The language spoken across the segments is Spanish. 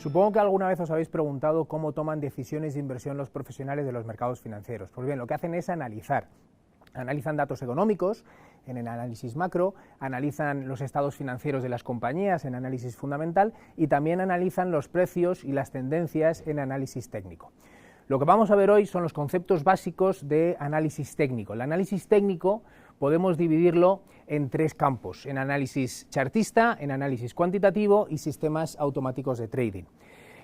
Supongo que alguna vez os habéis preguntado cómo toman decisiones de inversión los profesionales de los mercados financieros. Pues bien, lo que hacen es analizar. Analizan datos económicos en el análisis macro, analizan los estados financieros de las compañías en análisis fundamental y también analizan los precios y las tendencias en análisis técnico. Lo que vamos a ver hoy son los conceptos básicos de análisis técnico. El análisis técnico podemos dividirlo en tres campos: en análisis chartista, en análisis cuantitativo y sistemas automáticos de trading.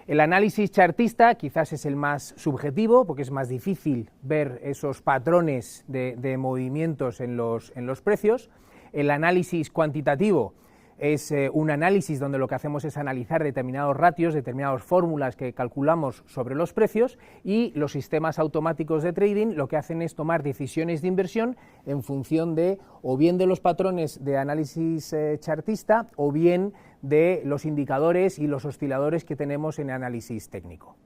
El análisis chartista quizás es el más subjetivo porque es más difícil ver esos patrones de movimientos en los precios. El análisis cuantitativo es un análisis donde lo que hacemos es analizar determinados ratios, determinadas fórmulas que calculamos sobre los precios, y los sistemas automáticos de trading lo que hacen es tomar decisiones de inversión en función de o bien de los patrones de análisis chartista o bien de los indicadores y los osciladores que tenemos en análisis técnico.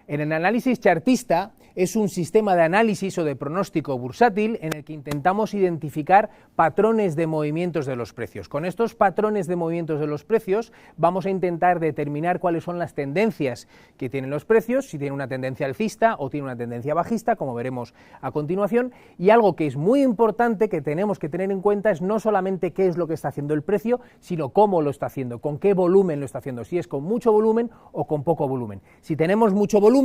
En el análisis chartista es un sistema de análisis o de pronóstico bursátil en el que intentamos identificar patrones de movimientos de los precios. Con estos patrones de movimientos de los precios vamos a intentar determinar cuáles son las tendencias que tienen los precios, si tienen una tendencia alcista o tienen una tendencia bajista, como veremos a continuación. Y algo que es muy importante que tenemos que tener en cuenta es no solamente qué es lo que está haciendo el precio, sino cómo lo está haciendo, con qué volumen lo está haciendo, si es con mucho volumen o con poco volumen. Si tenemos mucho volumen,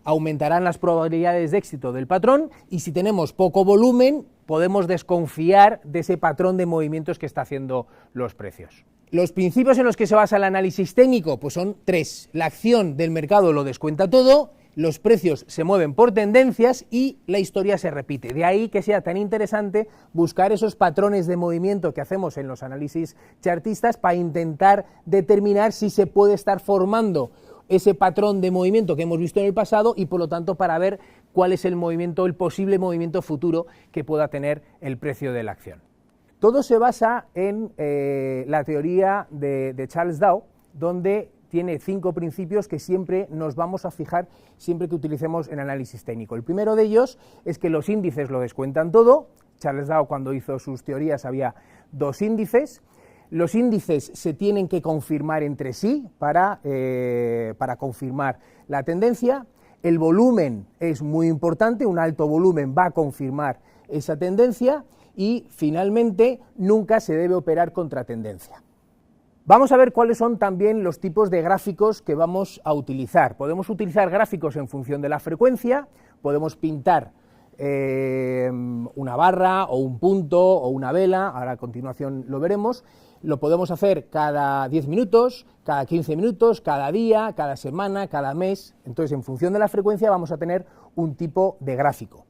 aumentarán las probabilidades de éxito del patrón, y si tenemos poco volumen podemos desconfiar de ese patrón de movimientos que está haciendo los precios. Los principios en los que se basa el análisis técnico pues son tres: la acción del mercado lo descuenta todo, los precios se mueven por tendencias y la historia se repite. De ahí que sea tan interesante buscar esos patrones de movimiento que hacemos en los análisis chartistas para intentar determinar si se puede estar formando ese patrón de movimiento que hemos visto en el pasado, y por lo tanto para ver cuál es el movimiento, el posible movimiento futuro que pueda tener el precio de la acción. Todo se basa en la teoría de Charles Dow, donde tiene 5 principios que siempre nos vamos a fijar siempre que utilicemos el análisis técnico. El primero de ellos es que los índices lo descuentan todo. Charles Dow, cuando hizo sus teorías, había 2 índices. Los índices se tienen que confirmar entre sí para confirmar la tendencia. El volumen es muy importante, un alto volumen va a confirmar esa tendencia, y finalmente nunca se debe operar contra tendencia. Vamos a ver cuáles son también los tipos de gráficos que vamos a utilizar. Podemos utilizar gráficos en función de la frecuencia, podemos pintar una barra o un punto o una vela, ahora a continuación lo veremos. Lo podemos hacer cada 10 minutos, cada 15 minutos, cada día, cada semana, cada mes. Entonces, en función de la frecuencia vamos a tener un tipo de gráfico.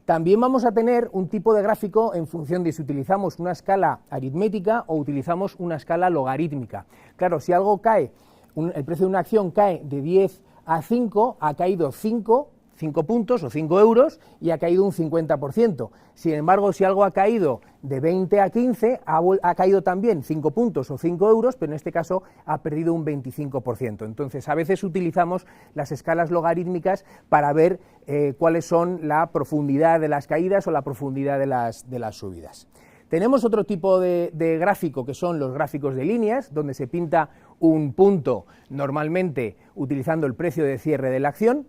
También vamos a tener un tipo de gráfico en función de si utilizamos una escala aritmética o utilizamos una escala logarítmica. Claro, si algo cae, el precio de una acción cae de 10 a 5, ha caído 5 puntos o 5 euros y ha caído un 50%. Sin embargo, si algo ha caído de 20 a 15, ha caído también 5 puntos o 5 euros, pero en este caso ha perdido un 25%. Entonces, a veces utilizamos las escalas logarítmicas para ver cuáles son la profundidad de las caídas o la profundidad de las subidas. Tenemos otro tipo de gráfico, que son los gráficos de líneas, donde se pinta un punto normalmente utilizando el precio de cierre de la acción,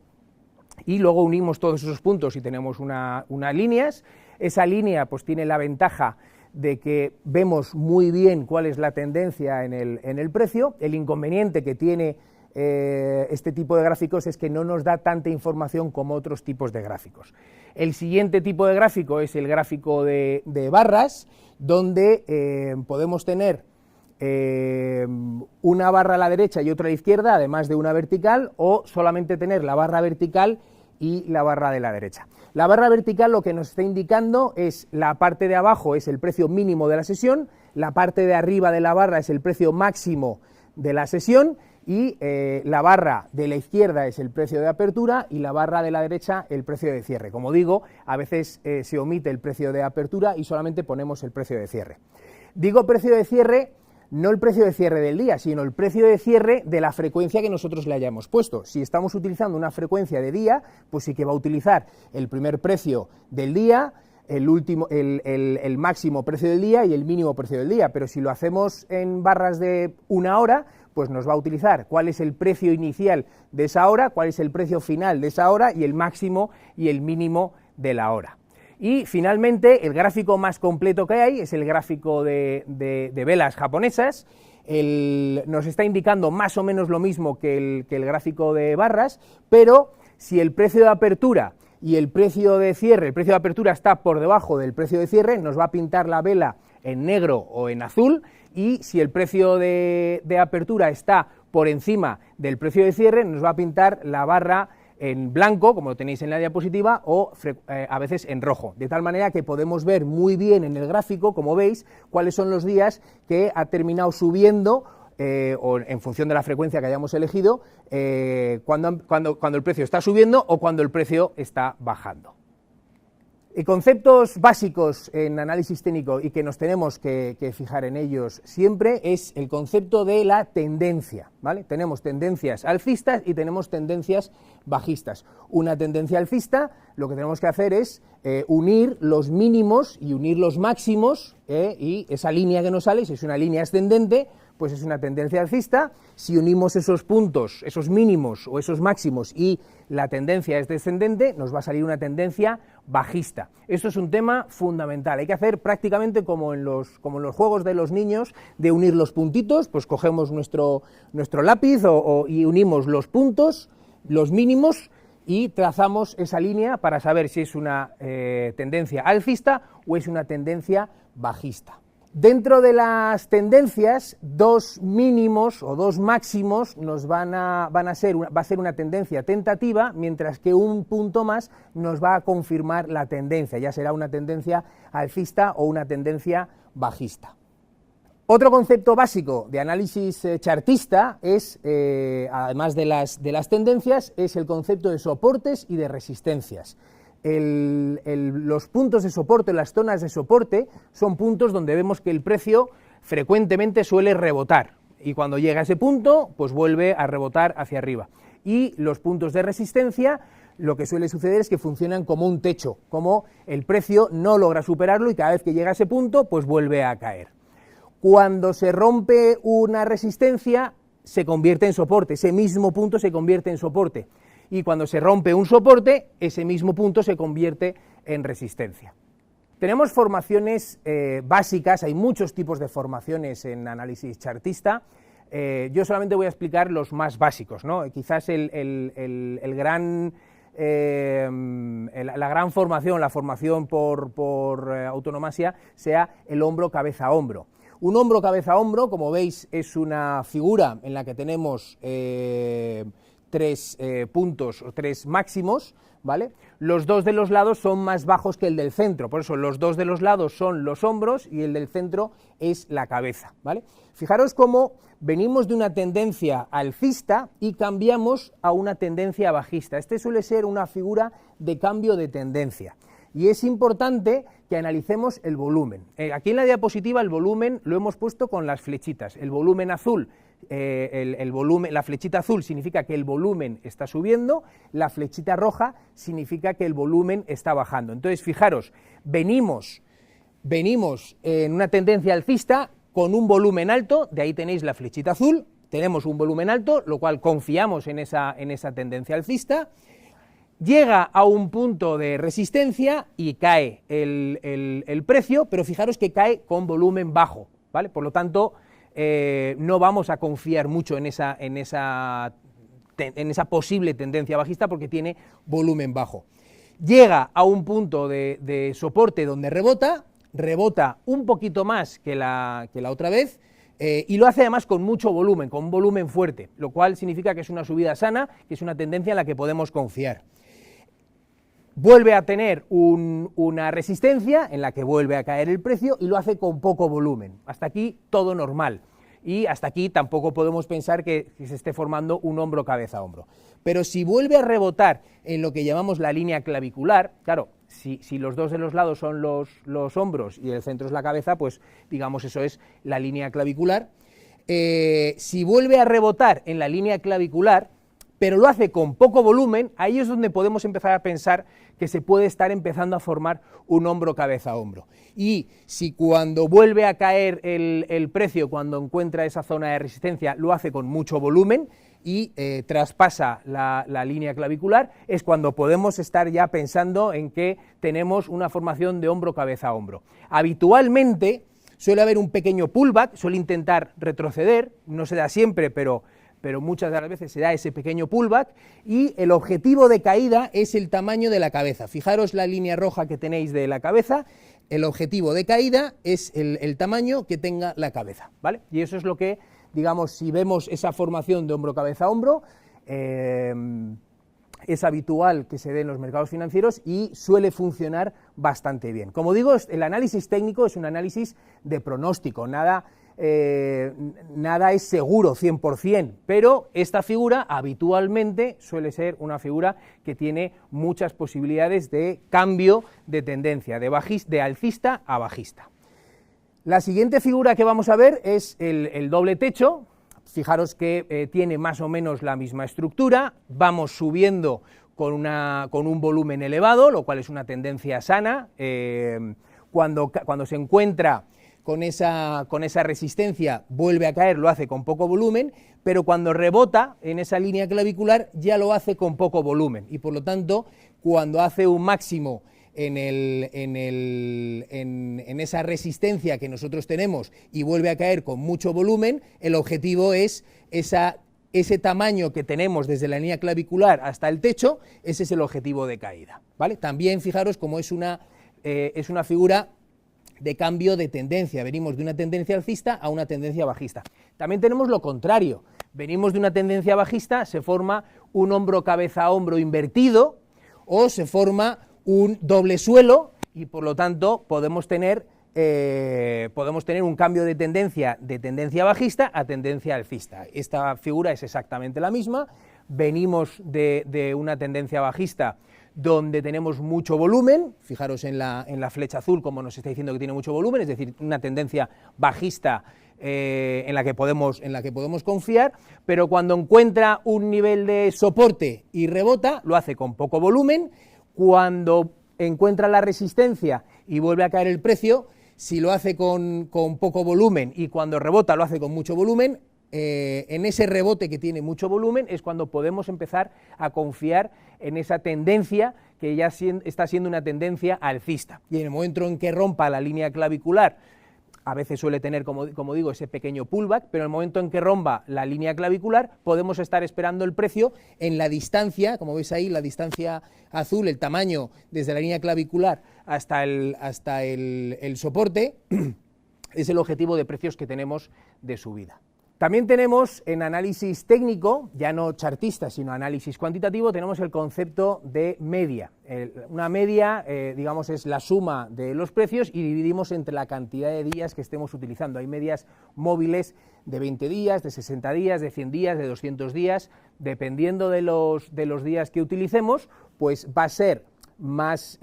y luego unimos todos esos puntos y tenemos unas líneas. Esa línea pues tiene la ventaja de que vemos muy bien cuál es la tendencia en el precio. El inconveniente que tiene este tipo de gráficos es que no nos da tanta información como otros tipos de gráficos. El siguiente tipo de gráfico es el gráfico de barras, donde podemos tener una barra a la derecha y otra a la izquierda, además de una vertical, o solamente tener la barra vertical y la barra de la derecha. La barra vertical lo que nos está indicando es la parte de abajo es el precio mínimo de la sesión, la parte de arriba de la barra es el precio máximo de la sesión, y la barra de la izquierda es el precio de apertura y la barra de la derecha el precio de cierre. Como digo, a veces se omite el precio de apertura y solamente ponemos el precio de cierre. Digo precio de cierre, no el precio de cierre del día, sino el precio de cierre de la frecuencia que nosotros le hayamos puesto. Si estamos utilizando una frecuencia de día, pues sí que va a utilizar el primer precio del día, el máximo precio del día y el mínimo precio del día, pero si lo hacemos en barras de una hora, pues nos va a utilizar cuál es el precio inicial de esa hora, cuál es el precio final de esa hora y el máximo y el mínimo de la hora. Y finalmente el gráfico más completo que hay es el gráfico de velas japonesas. Nos está indicando más o menos lo mismo que el gráfico de barras, pero si el precio de apertura y el precio de cierre, el precio de apertura está por debajo del precio de cierre, nos va a pintar la vela en negro o en azul, y si el precio de apertura está por encima del precio de cierre, nos va a pintar la barra en blanco, como lo tenéis en la diapositiva, o a veces en rojo, de tal manera que podemos ver muy bien en el gráfico, como veis, cuáles son los días que ha terminado subiendo, o en función de la frecuencia que hayamos elegido, cuando el precio está subiendo o cuando el precio está bajando. Conceptos básicos en análisis técnico y que nos tenemos que fijar en ellos siempre es el concepto de la tendencia, ¿vale? Tenemos tendencias alcistas y tenemos tendencias bajistas. Una tendencia alcista, lo que tenemos que hacer es unir los mínimos y unir los máximos, y esa línea que nos sale, si es una línea ascendente, pues es una tendencia alcista. Si unimos esos puntos, esos mínimos o esos máximos, y la tendencia es descendente, nos va a salir una tendencia bajista. Esto es un tema fundamental, hay que hacer prácticamente como en los juegos de los niños, de unir los puntitos, pues cogemos nuestro lápiz y unimos los puntos, los mínimos, y trazamos esa línea para saber si es una tendencia alcista o es una tendencia bajista. Dentro de las tendencias, dos mínimos o dos máximos va a ser una tendencia tentativa, mientras que un punto más nos va a confirmar la tendencia, ya será una tendencia alcista o una tendencia bajista. Otro concepto básico de análisis chartista es, además de las tendencias, es el concepto de soportes y de resistencias. Los puntos de soporte, las zonas de soporte, son puntos donde vemos que el precio frecuentemente suele rebotar, y cuando llega a ese punto, pues vuelve a rebotar hacia arriba. Y los puntos de resistencia, lo que suele suceder es que funcionan como un techo, como el precio no logra superarlo y cada vez que llega a ese punto, pues vuelve a caer. Cuando se rompe una resistencia, se convierte en soporte, ese mismo punto se convierte en soporte. Y cuando se rompe un soporte, ese mismo punto se convierte en resistencia. Tenemos formaciones básicas, hay muchos tipos de formaciones en análisis chartista. Yo solamente voy a explicar los más básicos, ¿no? Quizás la gran formación, la formación por autonomasia, sea el hombro cabeza hombro. Un hombro cabeza hombro, como veis, es una figura en la que tenemos tres puntos o tres máximos, ¿vale? Los dos de los lados son más bajos que el del centro, por eso los dos de los lados son los hombros y el del centro es la cabeza, ¿vale? Fijaros cómo venimos de una tendencia alcista y cambiamos a una tendencia bajista. Este suele ser una figura de cambio de tendencia. Y es importante que analicemos el volumen. Aquí en la diapositiva el volumen lo hemos puesto con las flechitas. El volumen azul, la flechita azul significa que el volumen está subiendo, la flechita roja significa que el volumen está bajando. Entonces, fijaros, venimos en una tendencia alcista con un volumen alto, de ahí tenéis la flechita azul, tenemos un volumen alto, lo cual confiamos en esa tendencia alcista. Llega a un punto de resistencia y cae el precio, pero fijaros que cae con volumen bajo, ¿vale? Por lo tanto, no vamos a confiar mucho en esa posible tendencia bajista porque tiene volumen bajo. Llega a un punto de soporte donde rebota un poquito más que la otra vez, y lo hace además con mucho volumen, con un volumen fuerte, lo cual significa que es una subida sana, que es una tendencia en la que podemos confiar. Vuelve a tener una resistencia en la que vuelve a caer el precio y lo hace con poco volumen. Hasta aquí todo normal, y hasta aquí tampoco podemos pensar que se esté formando un hombro cabeza hombro. Pero si vuelve a rebotar en lo que llamamos la línea clavicular, claro, si los dos de los lados son los hombros y el centro es la cabeza, pues digamos eso es la línea clavicular. Si vuelve a rebotar en la línea clavicular, pero lo hace con poco volumen, ahí es donde podemos empezar a pensar que se puede estar empezando a formar un hombro cabeza a hombro. Y si cuando vuelve a caer el precio, cuando encuentra esa zona de resistencia, lo hace con mucho volumen y traspasa la línea clavicular, es cuando podemos estar ya pensando en que tenemos una formación de hombro cabeza a hombro. Habitualmente suele haber un pequeño pullback, suele intentar retroceder, no se da siempre, pero muchas de las veces se da ese pequeño pullback, y el objetivo de caída es el tamaño de la cabeza. Fijaros la línea roja que tenéis de la cabeza, el objetivo de caída es el tamaño que tenga la cabeza, ¿vale? Y eso es lo que, digamos, si vemos esa formación de hombro cabeza a hombro, es habitual que se dé en los mercados financieros y suele funcionar bastante bien. Como digo, el análisis técnico es un análisis de pronóstico, nada es seguro 100%, pero esta figura habitualmente suele ser una figura que tiene muchas posibilidades de cambio de tendencia, de alcista a bajista. La siguiente figura que vamos a ver es el doble techo. Fijaros que tiene más o menos la misma estructura, vamos subiendo con un volumen elevado, lo cual es una tendencia sana. Cuando se encuentra con esa resistencia vuelve a caer, lo hace con poco volumen, pero cuando rebota en esa línea clavicular ya lo hace con poco volumen, y por lo tanto cuando hace un máximo en esa resistencia que nosotros tenemos y vuelve a caer con mucho volumen, el objetivo es ese tamaño que tenemos desde la línea clavicular hasta el techo, ese es el objetivo de caída, ¿vale? También fijaros cómo es una figura de cambio de tendencia, venimos de una tendencia alcista a una tendencia bajista. También tenemos lo contrario, venimos de una tendencia bajista, se forma un hombro cabeza a hombro invertido, o se forma un doble suelo, y por lo tanto podemos tener un cambio de tendencia bajista a tendencia alcista. Esta figura es exactamente la misma, venimos de una tendencia bajista donde tenemos mucho volumen, fijaros en la flecha azul como nos está diciendo que tiene mucho volumen, es decir, una tendencia bajista en la que podemos confiar, pero cuando encuentra un nivel de soporte y rebota, lo hace con poco volumen. Cuando encuentra la resistencia y vuelve a caer el precio, si lo hace con poco volumen y cuando rebota lo hace con mucho volumen, en ese rebote que tiene mucho volumen es cuando podemos empezar a confiar en esa tendencia que ya está siendo una tendencia alcista. Y en el momento en que rompa la línea clavicular, a veces suele tener, como digo, ese pequeño pullback, pero en el momento en que rompa la línea clavicular podemos estar esperando el precio en la distancia, como veis ahí, la distancia azul, el tamaño desde la línea clavicular hasta el soporte, es el objetivo de precios que tenemos de subida. También tenemos en análisis técnico, ya no chartista, sino análisis cuantitativo, tenemos el concepto de media. Una media, digamos, es la suma de los precios y dividimos entre la cantidad de días que estemos utilizando. Hay medias móviles de 20 días, de 60 días, de 100 días, de 200 días, dependiendo de los días que utilicemos, pues va a ser más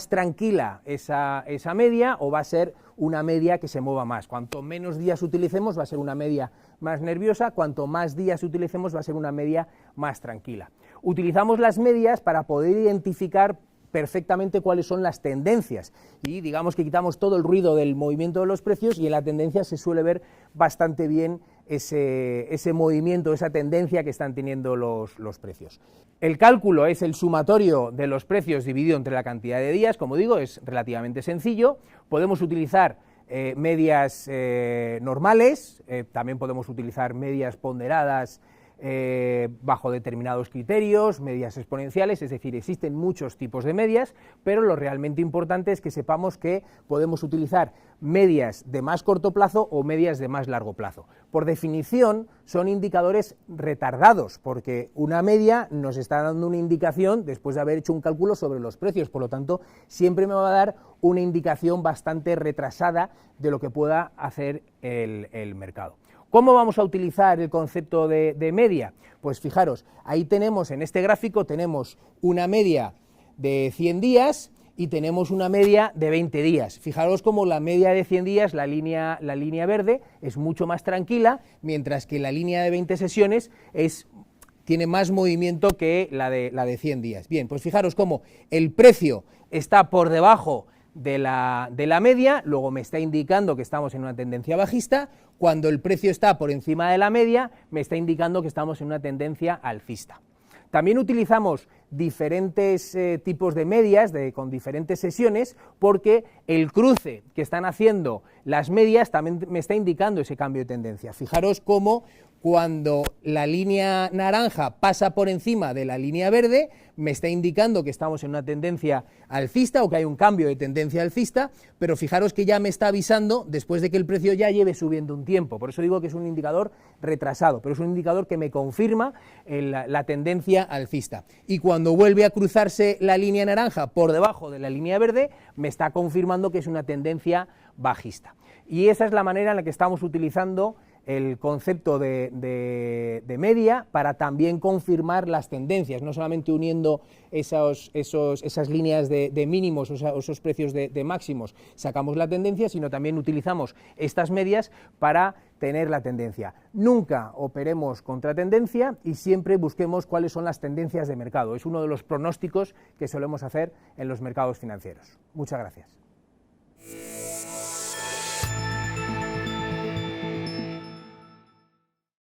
tranquila esa media, o va a ser una media que se mueva más. Cuanto menos días utilicemos va a ser una media más nerviosa, cuanto más días utilicemos va a ser una media más tranquila. Utilizamos las medias para poder identificar perfectamente cuáles son las tendencias y digamos que quitamos todo el ruido del movimiento de los precios y en la tendencia se suele ver bastante bien ese movimiento, esa tendencia que están teniendo los precios. El cálculo es el sumatorio de los precios dividido entre la cantidad de días, como digo, es relativamente sencillo. Podemos utilizar medias normales, también podemos utilizar medias ponderadas bajo determinados criterios, medias exponenciales, es decir, existen muchos tipos de medias, pero lo realmente importante es que sepamos que podemos utilizar medias de más corto plazo o medias de más largo plazo. Por definición son indicadores retardados, porque una media nos está dando una indicación después de haber hecho un cálculo sobre los precios, por lo tanto siempre me va a dar una indicación bastante retrasada de lo que pueda hacer el mercado. ¿Cómo vamos a utilizar el concepto de media? Pues fijaros, ahí tenemos, en este gráfico tenemos una media de 100 días y tenemos una media de 20 días. Fijaros cómo la media de 100 días, la línea verde, es mucho más tranquila, mientras que la línea de 20 sesiones es tiene más movimiento que la de 100 días. Bien, pues fijaros cómo el precio está por debajo de la media, luego me está indicando que estamos en una tendencia bajista. Cuando el precio está por encima de la media, me está indicando que estamos en una tendencia alcista. También utilizamos diferentes tipos de medias con diferentes sesiones, porque el cruce que están haciendo las medias también me está indicando ese cambio de tendencia. Fijaros cómo cuando la línea naranja pasa por encima de la línea verde, me está indicando que estamos en una tendencia alcista o que hay un cambio de tendencia alcista, pero fijaros que ya me está avisando después de que el precio ya lleve subiendo un tiempo. Por eso digo que es un indicador retrasado, pero es un indicador que me confirma la tendencia alcista. Y cuando vuelve a cruzarse la línea naranja por debajo de la línea verde, me está confirmando que es una tendencia bajista. Y esa es la manera en la que estamos utilizando el concepto de media para también confirmar las tendencias, no solamente uniendo esas líneas de mínimos o esos precios de máximos sacamos la tendencia, sino también utilizamos estas medias para tener la tendencia. Nunca operemos contra tendencia y siempre busquemos cuáles son las tendencias de mercado. Es uno de los pronósticos que solemos hacer en los mercados financieros. Muchas gracias.